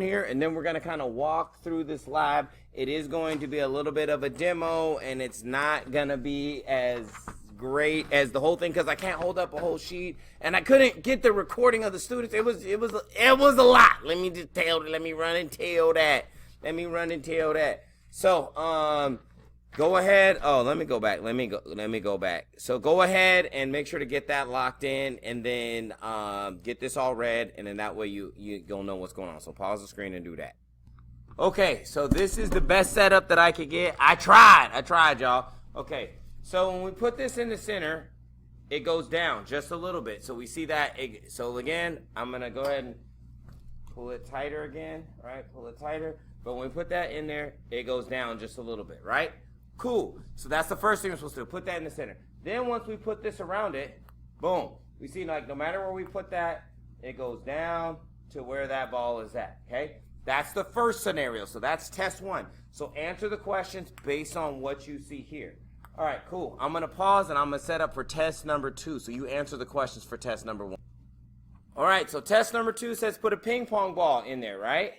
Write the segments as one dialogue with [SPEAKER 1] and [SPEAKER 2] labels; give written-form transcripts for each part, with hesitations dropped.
[SPEAKER 1] here, and then we're going to kind of walk through this lab. It is going to be a little bit of a demo, and it's not going to be as great as the whole thing because I can't hold up a whole sheet, and I couldn't get the recording of the students. It was a lot. Let me run and tell that. So go ahead. Oh, let me go back. So go ahead and make sure to get that locked in, and then get this all read, and then that way you'll know what's going on. So pause the screen and do that. Okay, so this is the best setup that I could get. I tried, y'all. Okay, so when we put this in the center, it goes down just a little bit. So we see that. So again, I'm gonna go ahead and pull it tighter again, right? Pull it tighter. But when we put that in there, it goes down just a little bit, right? Cool. So that's the first thing we're supposed to do. Put that in the center. Then once we put this around it, boom. We see like no matter where we put that, it goes down to where that ball is at, okay? That's the first scenario. So that's test 1. So answer the questions based on what you see here. All right, cool. I'm going to pause and I'm going to set up for test number 2. So you answer the questions for test number 1. All right, so test number 2 says put a ping pong ball in there, right?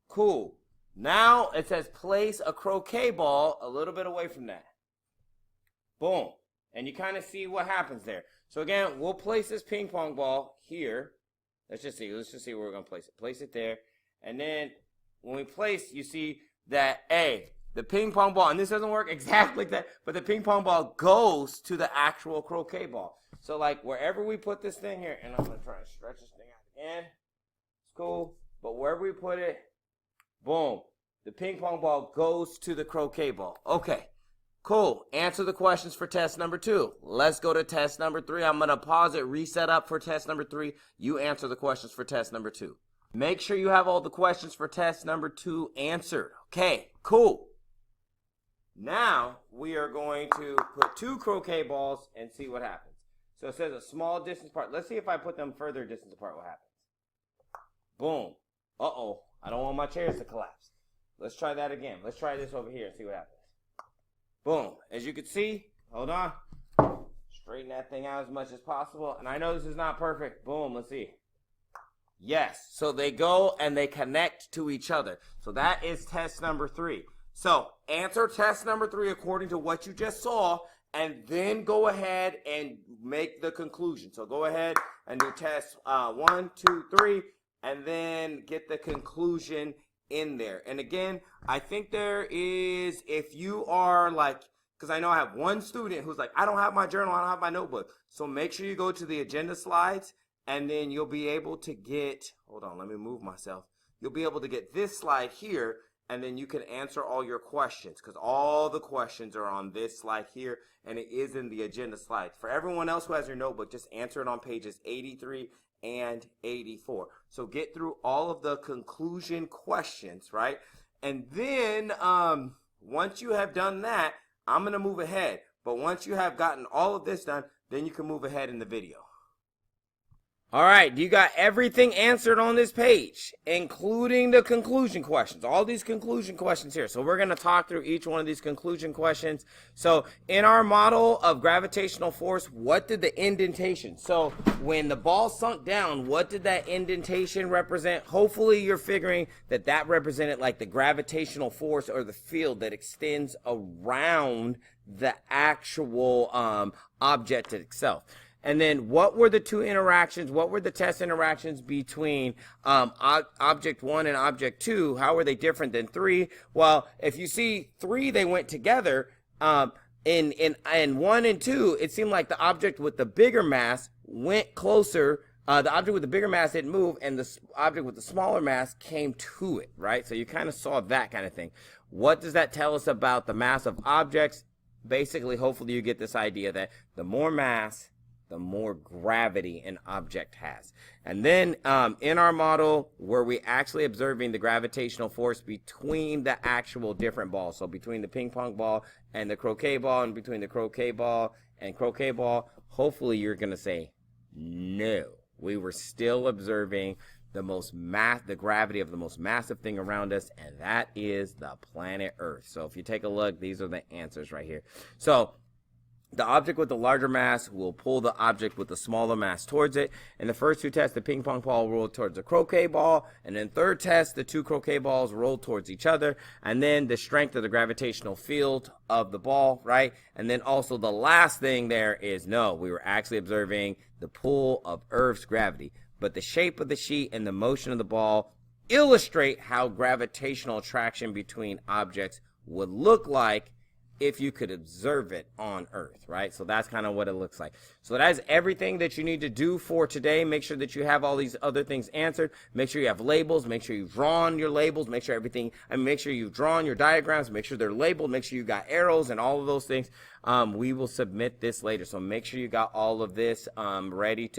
[SPEAKER 1] Cool. Now it says place a croquet ball a little bit away from that. Boom. And you kind of see what happens there. So again, we'll place this ping pong ball here. Let's just see where we're going to place it. Place it there. And then when we place, you see that, the ping pong ball, and this doesn't work exactly like that, but the ping pong ball goes to the actual croquet ball. So like wherever we put this thing here, and I'm going to try to stretch this thing out again. It's cool. But wherever we put it, boom. The ping pong ball goes to the croquet ball. Okay, cool. Answer the questions for test number 2. Let's go to test number 3. I'm going to pause it, reset up for test number 3. You answer the questions for test number 2. Make sure you have all the questions for test number 2 answered. Okay, cool. Now we are going to put 2 croquet balls and see what happens. So it says a small distance apart. Let's see if I put them further distance apart, what happens. Boom. Uh-oh. I don't want my chairs to collapse. Let's try that again. Let's try this over here and see what happens. Boom. As you can see, hold on. Straighten that thing out as much as possible. And I know this is not perfect. Boom. Let's see. Yes. So they go and they connect to each other. So that is test number 3. So answer test number 3 according to what you just saw, and then go ahead and make the conclusion. So go ahead and do test 1, 2, 3. And then get the conclusion in there. And again, I think there is, if you are like, because I know I have one student who's like, I don't have my journal, I don't have my notebook. So make sure you go to the agenda slides, and then you'll be able to get, hold on, let me move myself. You'll be able to get this slide here, and then you can answer all your questions, because all the questions are on this slide here, and it is in the agenda slides. For everyone else who has your notebook, just answer it on pages 83 and 84. So get through all of the conclusion questions, right? And then once you have done that, I'm going to move ahead. But once you have gotten all of this done, then you can move ahead in the video. All right, you got everything answered on this page, including the conclusion questions, all these conclusion questions here. So we're going to talk through each one of these conclusion questions. So in our model of gravitational force, what did the indentation? So when the ball sunk down, what did that indentation represent? Hopefully you're figuring that that represented like the gravitational force or the field that extends around the actual object itself. And then what were the 2 interactions? What were the test interactions between object 1 and object 2? How were they different than 3? Well, if you see 3, they went together. In 1 and 2, it seemed like the object with the bigger mass went closer. The object with the bigger mass didn't move, and the object with the smaller mass came to it, right? So you kind of saw that kind of thing. What does that tell us about the mass of objects? Basically, hopefully you get this idea that the more mass, the more gravity an object has. And then in our model, were we actually observing the gravitational force between the actual different balls? So between the ping pong ball and the croquet ball, and between the croquet ball and croquet ball, hopefully you're going to say no. We were still observing the gravity of the most massive thing around us, and that is the planet Earth. So if you take a look, these are the answers right here. So The object with the larger mass will pull the object with the smaller mass towards it. In the first two tests, the ping pong ball rolled towards the croquet ball. And in third test, the two croquet balls rolled towards each other. And then the strength of the gravitational field of the ball, right? And then also the last thing there is, no, we were actually observing the pull of Earth's gravity. But the shape of the sheet and the motion of the ball illustrate how gravitational attraction between objects would look like if you could observe it on Earth, right? So that's kind of what it looks like. So that is everything that you need to do for today. Make sure that you have all these other things answered. Make sure you have labels. Make sure you've drawn your labels. Make sure make sure you've drawn your diagrams. Make sure they're labeled. Make sure you got arrows and all of those things. We will submit this later. So make sure you got all of this ready to